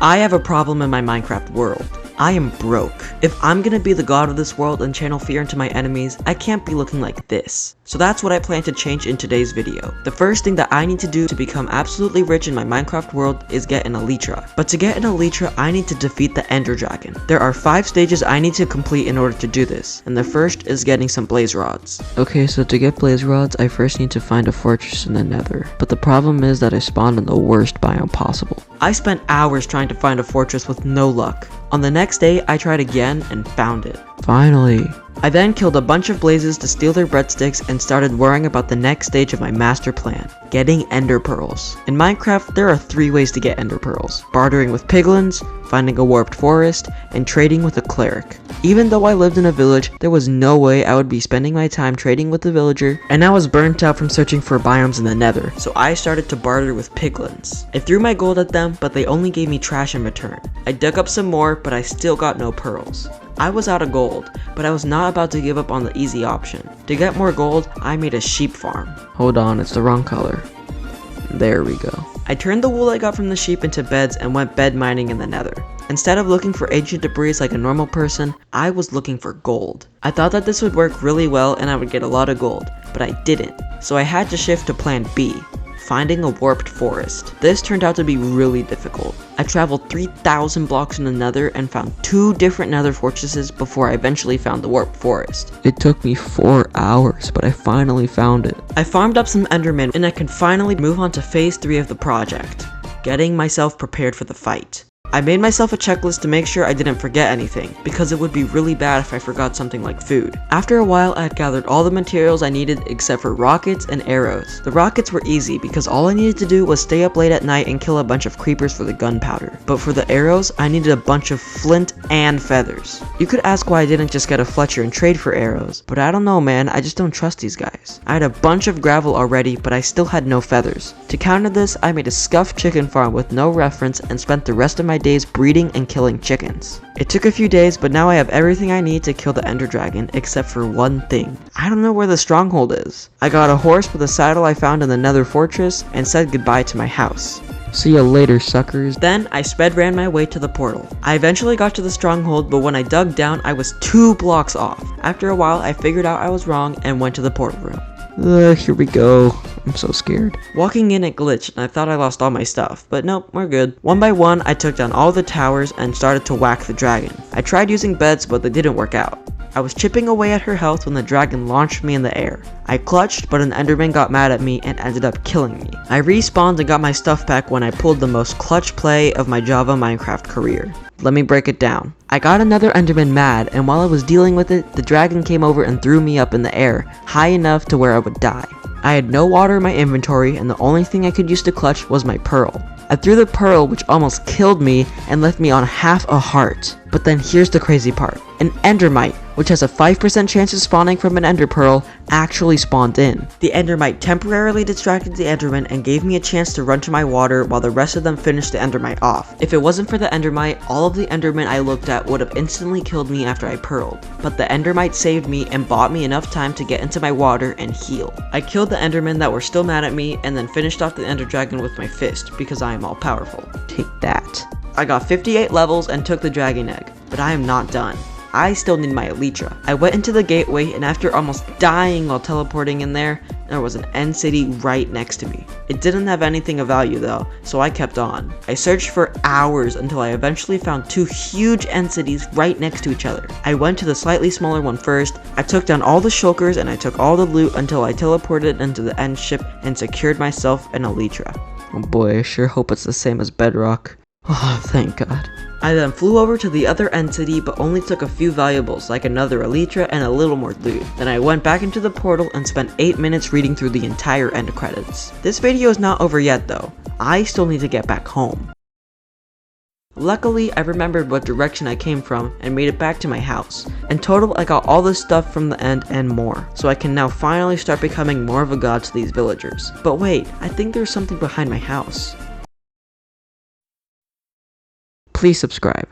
I have a problem in my Minecraft world. I am broke. If I'm gonna be the god of this world and channel fear into my enemies, I can't be looking like this. So that's what I plan to change in today's video. The first thing that I need to do to become absolutely rich in my Minecraft world is get an elytra. But to get an elytra, I need to defeat the Ender Dragon. There are 5 stages I need to complete in order to do this, and the first is getting some blaze rods. Okay, so to get blaze rods, I first need to find a fortress in the Nether. But the problem is that I spawned in the worst biome possible. I spent hours trying to find a fortress with no luck. On the next day, I tried again and found it. Finally. I then killed a bunch of blazes to steal their breadsticks and started worrying about the next stage of my master plan, getting ender pearls. In Minecraft, there are 3 ways to get ender pearls: bartering with piglins, finding a warped forest, and trading with a cleric. Even though I lived in a village, there was no way I would be spending my time trading with a villager, and I was burnt out from searching for biomes in the Nether, so I started to barter with piglins. I threw my gold at them, but they only gave me trash in return. I dug up some more, but I still got no pearls. I was out of gold, but I was not about to give up on the easy option. To get more gold, I made a sheep farm. Hold on, it's the wrong color. There we go. I turned the wool I got from the sheep into beds and went bed mining in the Nether. Instead of looking for ancient debris like a normal person, I was looking for gold. I thought that this would work really well and I would get a lot of gold, but I didn't. So I had to shift to plan B, finding a warped forest. This turned out to be really difficult. I traveled 3,000 blocks in the Nether and found 2 different Nether fortresses before I eventually found the warped forest. It took me 4 hours, but I finally found it. I farmed up some endermen and I could finally move on to phase 3 of the project, getting myself prepared for the fight. I made myself a checklist to make sure I didn't forget anything, because it would be really bad if I forgot something like food. After a while, I had gathered all the materials I needed except for rockets and arrows. The rockets were easy because all I needed to do was stay up late at night and kill a bunch of creepers for the gunpowder. But for the arrows, I needed a bunch of flint and feathers. You could ask why I didn't just get a Fletcher and trade for arrows, but I don't know, man, I just don't trust these guys. I had a bunch of gravel already, but I still had no feathers. To counter this, I made a scuffed chicken farm with no reference and spent the rest of my days breeding and killing chickens. It took a few days, but now I have everything I need to kill the Ender Dragon, except for one thing. I don't know where the stronghold is. I got a horse with a saddle I found in the Nether fortress, and said goodbye to my house. See ya later, suckers. Then, I sped ran my way to the portal. I eventually got to the stronghold, but when I dug down, I was 2 blocks off. After a while, I figured out I was wrong and went to the portal room. Here we go. I'm so scared. Walking in, it glitched and I thought I lost all my stuff, but nope, we're good. One by one, I took down all the towers and started to whack the dragon. I tried using beds, but they didn't work out. I was chipping away at her health when the dragon launched me in the air. I clutched, but an enderman got mad at me and ended up killing me. I respawned and got my stuff back when I pulled the most clutch play of my Java Minecraft career. Let me break it down. I got another enderman mad, and while I was dealing with it, the dragon came over and threw me up in the air, high enough to where I would die. I had no water in my inventory, and the only thing I could use to clutch was my pearl. I threw the pearl, which almost killed me and left me on half a heart. But then here's the crazy part. An endermite, which has a 5% chance of spawning from an ender pearl, actually spawned in. The endermite temporarily distracted the enderman and gave me a chance to run to my water while the rest of them finished the endermite off. If it wasn't for the endermite, all of the endermen I looked at would have instantly killed me after I pearled. But the endermite saved me and bought me enough time to get into my water and heal. I killed the endermen that were still mad at me and then finished off the ender dragon with my fist because I am all powerful. Take that. I got 58 levels and took the dragon egg, but I am not done. I still need my elytra. I went into the gateway and after almost dying while teleporting in there was an end city right next to me. It didn't have anything of value though, so I kept on. I searched for hours until I eventually found 2 huge end cities right next to each other. I went to the slightly smaller one first, I took down all the shulkers and I took all the loot until I teleported into the end ship and secured myself an elytra. Oh boy, I sure hope it's the same as Bedrock. Oh, thank God. I then flew over to the other end city but only took a few valuables like another elytra and a little more loot. Then I went back into the portal and spent 8 minutes reading through the entire end credits. This video is not over yet though. I still need to get back home. Luckily, I remembered what direction I came from and made it back to my house. In total, I got all the stuff from the end and more, so I can now finally start becoming more of a god to these villagers. But wait, I think there's something behind my house. Please subscribe.